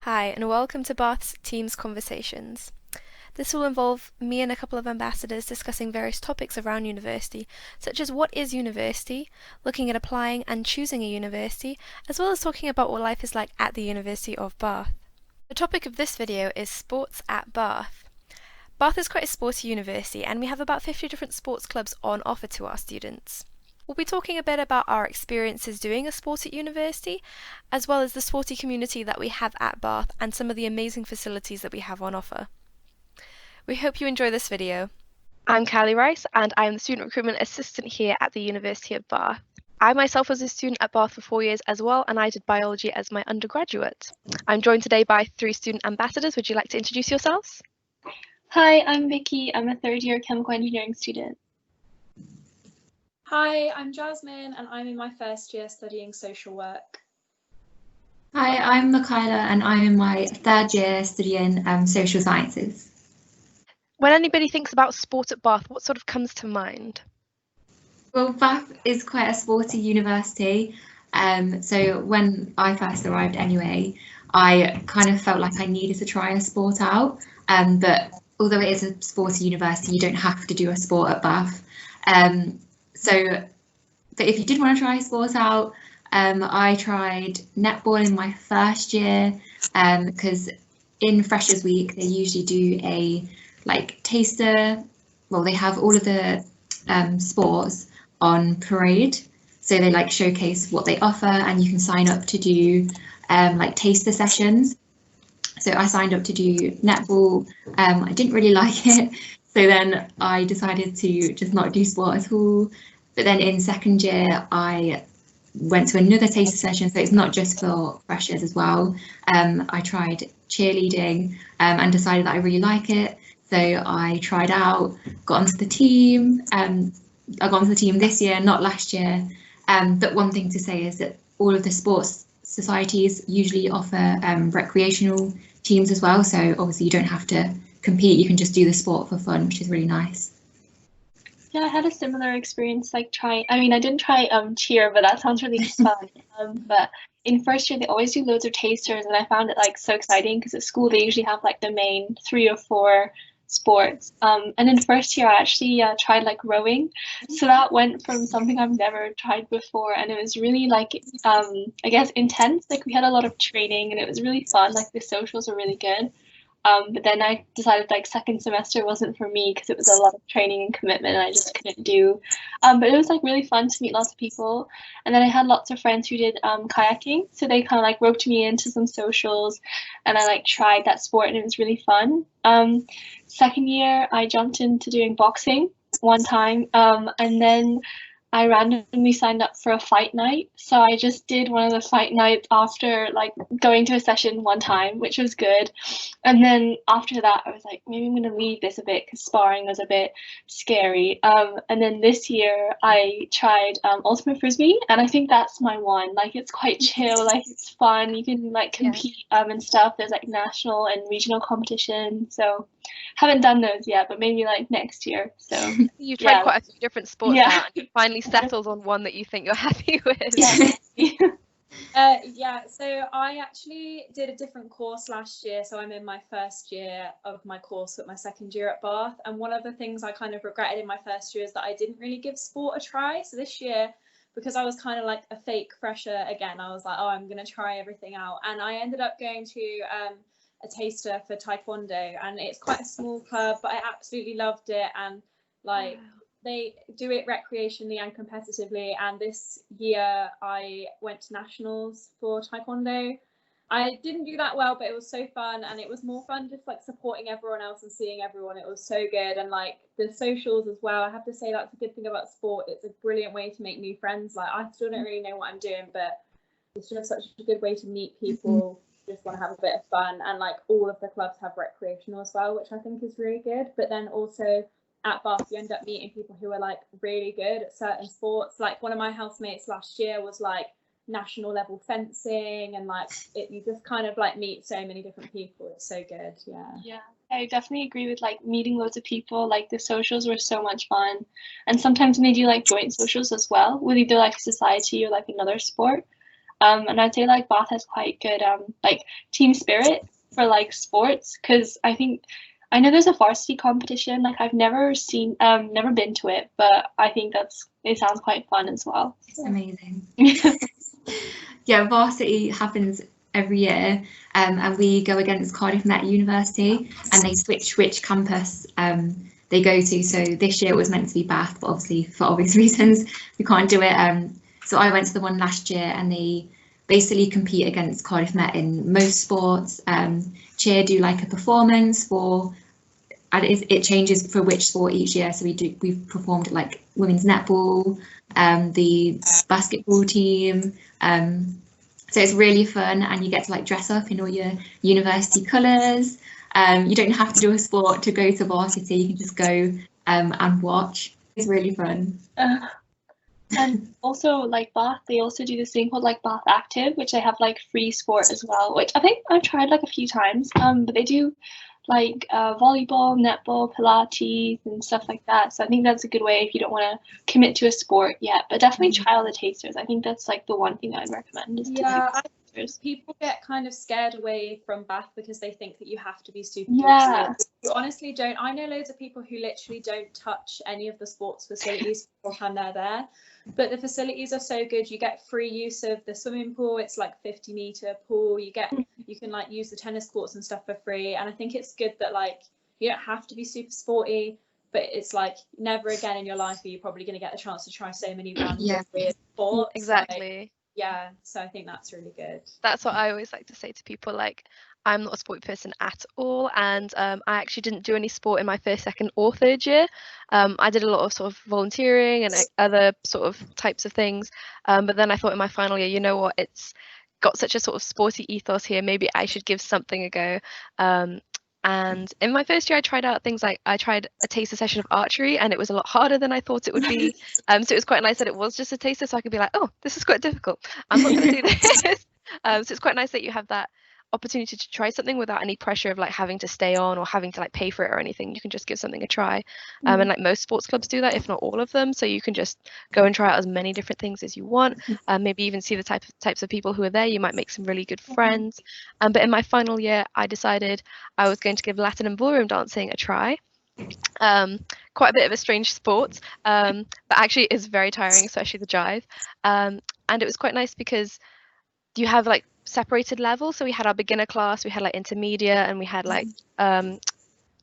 Hi, and welcome to Bath's Teams Conversations. This will involve me and a couple of ambassadors discussing various topics around university, such as what is university, looking at applying and choosing a university, as well as talking about what life is like at the University of Bath. The topic of this video is sports at Bath. Bath is quite a sporty university, and we have about 50 different sports clubs on offer to our students. We'll be talking a bit about our experiences doing a sport at university, as well as the sporty community that we have at Bath and some of the amazing facilities that we have on offer. We hope you enjoy this video. I'm Callie Rice, and I am the Student Recruitment Assistant here at the University of Bath. I myself was a student at Bath for 4 years as well, and I did biology as my undergraduate. I'm joined today by 3 student ambassadors. Would you like to introduce yourselves? Hi, I'm Vicky. I'm a third-year chemical engineering student. Hi, I'm Jasmine and I'm in my first year studying social work. Hi, I'm Mackyla and I'm in my third year studying social sciences. When anybody thinks about sport at Bath, what sort of comes to mind? Well, Bath is quite a sporty university, so when I first arrived anyway, I kind of felt like I needed to try a sport out, but although it is a sporty university, you don't have to do a sport at Bath. But if you did want to try a sport out, I tried netball in my first year, because in Freshers Week they usually do a taster. Well, they have all of the sports on parade, so they showcase what they offer, and you can sign up to do taster sessions. So I signed up to do netball. I didn't really like it, so then I decided to just not do sport at all. But then in second year, I went to another taster session, so it's not just for freshers as well. I tried cheerleading and decided that I really like it. So I tried out, got onto the team. I got onto the team this year, not last year. But one thing to say is that all of the sports societies usually offer recreational teams as well. So obviously you don't have to compete, you can just do the sport for fun, which is really nice. Yeah, I had a similar experience I didn't try cheer, but that sounds really fun. But in first year they always do loads of tasters, and I found it so exciting because at school they usually have the main 3 or 4 sports. And in first year I actually tried rowing, so that went from something I've never tried before, and it was really I guess intense. We had a lot of training and it was really fun. The socials were really good. But then I decided second semester wasn't for me because it was a lot of training and commitment and I just couldn't do. But it was really fun to meet lots of people. And then I had lots of friends who did kayaking, so they kind of roped me into some socials, and I tried that sport and it was really fun. Second year I jumped into doing boxing one time, and then I randomly signed up for a fight night. So I just did one of the fight nights after going to a session one time, which was good. And then after that, I was maybe I'm going to leave this a bit because sparring was a bit scary. And then this year I tried ultimate frisbee, and I think that's my one. It's quite chill, it's fun. You can compete and stuff. There's national and regional competition. So haven't done those yet, but maybe next year. So you've tried quite a few different sports now, and you finally settled on one that you think you're happy with. So I actually did a different course last year, so I'm in my first year of my course at my second year at Bath, and one of the things I kind of regretted in my first year is that I didn't really give sport a try. So this year, because I was kind of a fake fresher again, I was oh, I'm going to try everything out, and I ended up going to a taster for taekwondo, and it's quite a small club, but I absolutely loved it. And they do it recreationally and competitively, and this year I went to nationals for taekwondo. I didn't do that well, but it was so fun, and it was more fun just supporting everyone else and seeing everyone. It was so good, and the socials as well. I have to say that's a good thing about sport. It's a brilliant way to make new friends. I still don't really know what I'm doing, but it's just such a good way to meet people. Just want to have a bit of fun, and all of the clubs have recreational as well, which I think is really good. But then also at Bath you end up meeting people who are really good at certain sports. One of my housemates last year was national level fencing, and you just kind of meet so many different people. It's so good. Yeah, I definitely agree with meeting loads of people. The socials were so much fun, and sometimes when they do joint socials as well with either society or another sport, And I'd say like Bath has quite good like team spirit for like sports, because I know there's a varsity competition. Like I've never been to it, but I think it sounds quite fun as well. It's amazing. Yeah, varsity happens every year, and we go against Cardiff Met University, and they switch which campus they go to. So this year it was meant to be Bath, but obviously for obvious reasons we can't do it. So I went to the one last year, and they basically compete against Cardiff Met in most sports. Cheer do like a performance and it changes for which sport each year. So we've performed at like women's netball, the basketball team. So it's really fun, and you get to like dress up in all your university colours. You don't have to do a sport to go to varsity. You can just go and watch. It's really fun. And also like Bath, they also do this thing called like Bath Active, which they have like free sport as well, which I think I've tried like a few times. But they do like volleyball, netball, Pilates and stuff like that. So I think that's a good way if you don't want to commit to a sport yet, but definitely try all the tasters. I think that's like the one thing I'd recommend is people get kind of scared away from Bath because they think that you have to be super You honestly don't. I know loads of people who literally don't touch any of the sports facilities beforehand they're there, but the facilities are so good. You get free use of the swimming pool. It's like 50-meter pool. You can like use the tennis courts and stuff for free, and I think it's good that like you don't have to be super sporty, but it's like never again in your life are you probably going to get the chance to try so many random weird sports. Exactly. Like, yeah, so I think that's really good. That's what I always like to say to people, like I'm not a sport person at all, and I actually didn't do any sport in my first, second or third year. I did a lot of sort of volunteering and other sort of types of things, but then I thought in my final year, you know what, it's got such a sort of sporty ethos here, maybe I should give something a go. And in my first year, I tried out things like I tried a taster session of archery, and it was a lot harder than I thought it would be. So it was quite nice that it was just a taster, so I could be like, oh, this is quite difficult. I'm not going to do this. So it's quite nice that you have that opportunity to try something without any pressure of like having to stay on or having to like pay for it or anything. You can just give something a try. And like most sports clubs do that, if not all of them. So you can just go and try out as many different things as you want. Maybe even see the types of people who are there. You might make some really good friends. But in my final year, I decided I was going to give Latin and ballroom dancing a try. Quite a bit of a strange sport, but actually is very tiring, especially the jive. And it was quite nice because you have like separated levels. So we had our beginner class, we had like intermediate, and we had like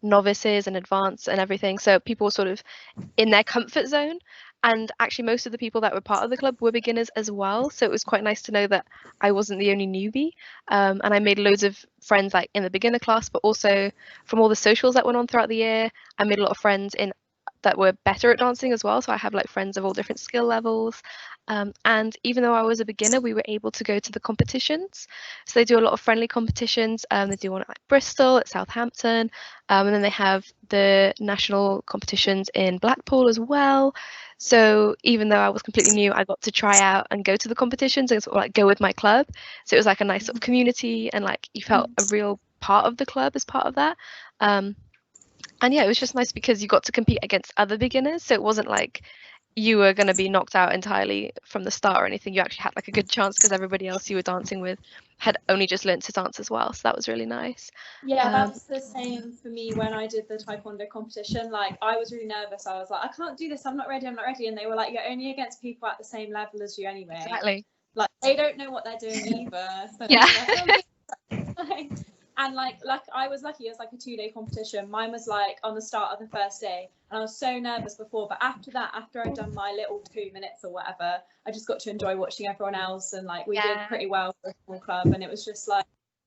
novices and advanced and everything. So people were sort of in their comfort zone, and actually most of the people that were part of the club were beginners as well. So it was quite nice to know that I wasn't the only newbie, and I made loads of friends like in the beginner class, but also from all the socials that went on throughout the year. I made a lot of friends that were better at dancing as well. So I have like friends of all different skill levels. And even though I was a beginner, we were able to go to the competitions. So they do a lot of friendly competitions. They do one at like Bristol, at Southampton, and then they have the national competitions in Blackpool as well. So even though I was completely new, I got to try out and go to the competitions and sort of like go with my club. So it was like a nice sort of community, and like you felt a real part of the club as part of that. And yeah, it was just nice because you got to compete against other beginners. So it wasn't like you were going to be knocked out entirely from the start or anything. You actually had like a good chance because everybody else you were dancing with had only just learned to dance as well. So that was really nice. Yeah, that's the same for me when I did the taekwondo competition. Like I was really nervous. I was like, I can't do this. I'm not ready. And they were like, you're only against people at the same level as you anyway. Exactly. Like they don't know what they're doing either. So yeah. And like I was lucky, it was like a 2-day competition. Mine was like on the start of the first day, and I was so nervous before, but after that, after I'd done my little 2 minutes or whatever, I just got to enjoy watching everyone else, and like we did pretty well for a small club. And it was just like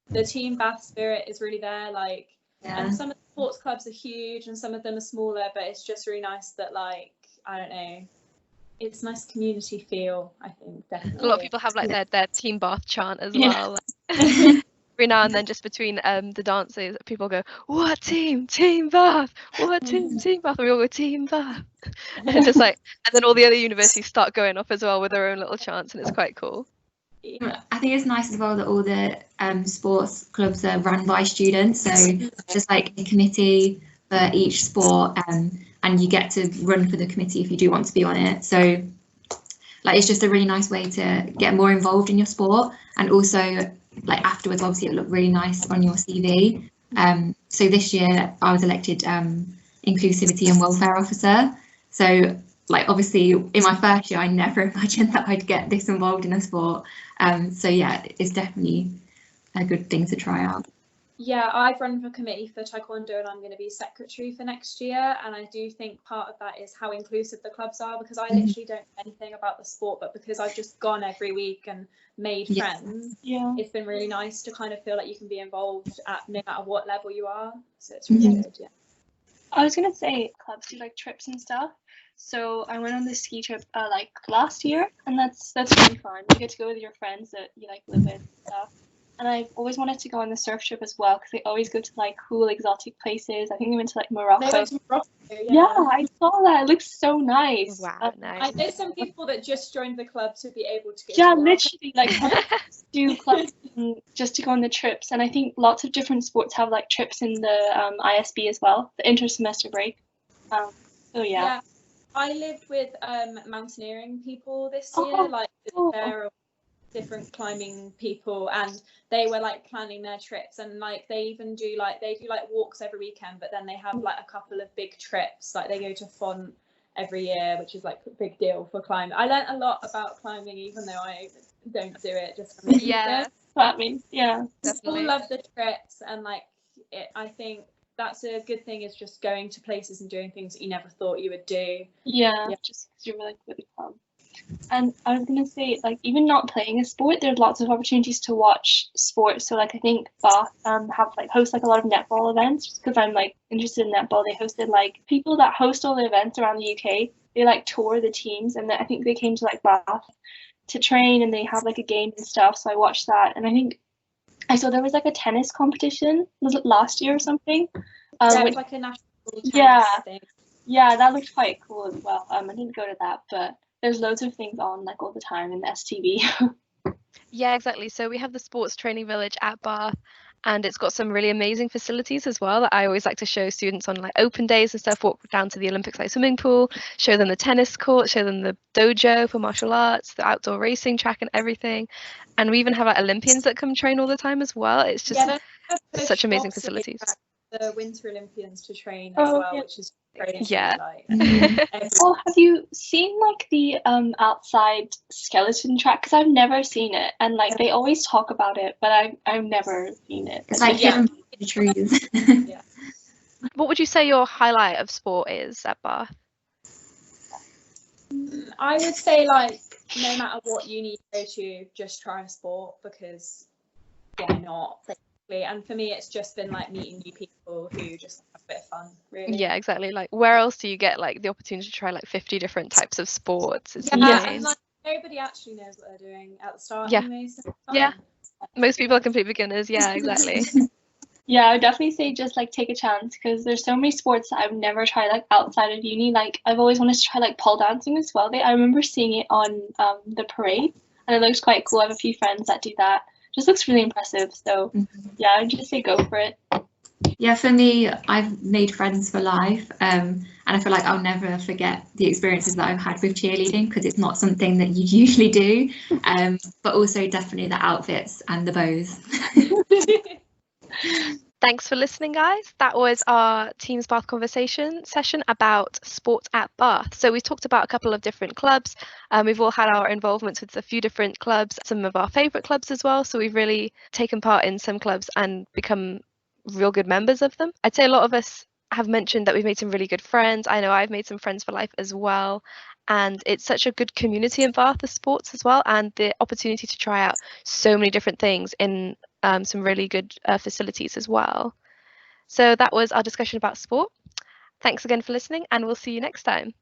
the team Bath spirit is really there, like and some of the sports clubs are huge and some of them are smaller, but it's just really nice that like I don't know, it's nice community feel. I think definitely a lot of people have like their team Bath chant as well. Every now and then, just between the dances, people go, "What team? Team Bath! What team? Team Bath!" And we all go, "Team Bath!" And just like, and then all the other universities start going off as well with their own little chants, and it's quite cool. I think it's nice as well that all the sports clubs are run by students, so just like a committee for each sport, and you get to run for the committee if you do want to be on it. So like it's just a really nice way to get more involved in your sport, and also like afterwards obviously it looked really nice on your CV. So this year I was elected inclusivity and welfare officer. So like obviously in my first year I never imagined that I'd get this involved in a sport. So yeah, it's definitely a good thing to try out. Yeah, I've run for committee for taekwondo and I'm going to be secretary for next year, and I do think part of that is how inclusive the clubs are, because I literally don't know anything about the sport, but because I've just gone every week and made friends, it's been really nice to kind of feel like you can be involved at no matter what level you are, so it's really good. Yeah, I was gonna say clubs do like trips and stuff. So I went on this ski trip like last year, and that's really fun. You get to go with your friends that you like live with and stuff. And I've always wanted to go on the surf trip as well, because they always go to like cool exotic places. I think they went to like Morocco. they went to Morocco, Yeah, I saw that. It looks so nice. Wow, nice. I know some people that just joined the club to be able to go Yeah, to Morocco. literally, like do clubs just to go on the trips. And I think lots of different sports have like trips in the ISB as well, the inter-semester break. So yeah. I lived with mountaineering people this year, like there different climbing people, and they were like planning their trips, and like they even do like walks every weekend, but then they have like a couple of big trips, like they go to Font every year, which is like a big deal for climbing. I learned a lot about climbing, even though I don't do it, just from That means definitely love the trips, and like I think that's a good thing, is just going to places and doing things that you never thought you would do. Just because you're like really fun. And I was gonna say, like, even not playing a sport, there's lots of opportunities to watch sports. So like I think Bath host like a lot of netball events, just because I'm like interested in netball. They hosted like people that host all the events around the UK. They like tour the teams, and I think they came to like Bath to train, and they have like a game and stuff. So I watched that, and I think I saw there was like a tennis competition. Was it last year or something? It was like a national tennis thing. Yeah, that looked quite cool as well. I didn't go to that, but there's loads of things on like all the time in the STV. Yeah, exactly. So we have the sports training village at Bath, and it's got some really amazing facilities as well that I always like to show students on like open days and stuff. Walk down to the Olympic side swimming pool, show them the tennis court, show them the dojo for martial arts, the outdoor racing track and everything. And we even have like Olympians that come train all the time as well. It's just such amazing facilities. The Winter Olympians to train as well, which is great. Yeah. Oh, have you seen like the outside skeleton track? Because I've never seen it, and like they always talk about it, but I've never seen it. It's like hidden in the trees. What would you say your highlight of sport is at Bath? I would say like no matter what uni you go to, just try a sport, because why not? And for me, it's just been like meeting new people who just have a bit of fun, really. Yeah, exactly. Like, where else do you get like the opportunity to try like 50 different types of sports? It's and like nobody actually knows what they're doing at the start. Anyway, so most people are complete beginners. Yeah, exactly. Yeah, I would definitely say just like take a chance, because there's so many sports that I've never tried like outside of uni. Like I've always wanted to try like pole dancing as well. I remember seeing it on the parade, and it looks quite cool. I have a few friends that do that. Just looks really impressive. So yeah, I'd just say go for it. Yeah, for me, I've made friends for life, and I feel like I'll never forget the experiences that I've had with cheerleading, because it's not something that you usually do, but also definitely the outfits and the bows. Thanks for listening, guys. That was our Teams Bath conversation session about sports at Bath. So we talked about a couple of different clubs. We've all had our involvements with a few different clubs, some of our favourite clubs as well. So we've really taken part in some clubs and become real good members of them. I'd say a lot of us have mentioned that we've made some really good friends. I know I've made some friends for life as well. And it's such a good community in Bath of sports as well, and the opportunity to try out so many different things in some really good facilities as well. So that was our discussion about sport. Thanks again for listening, and we'll see you next time.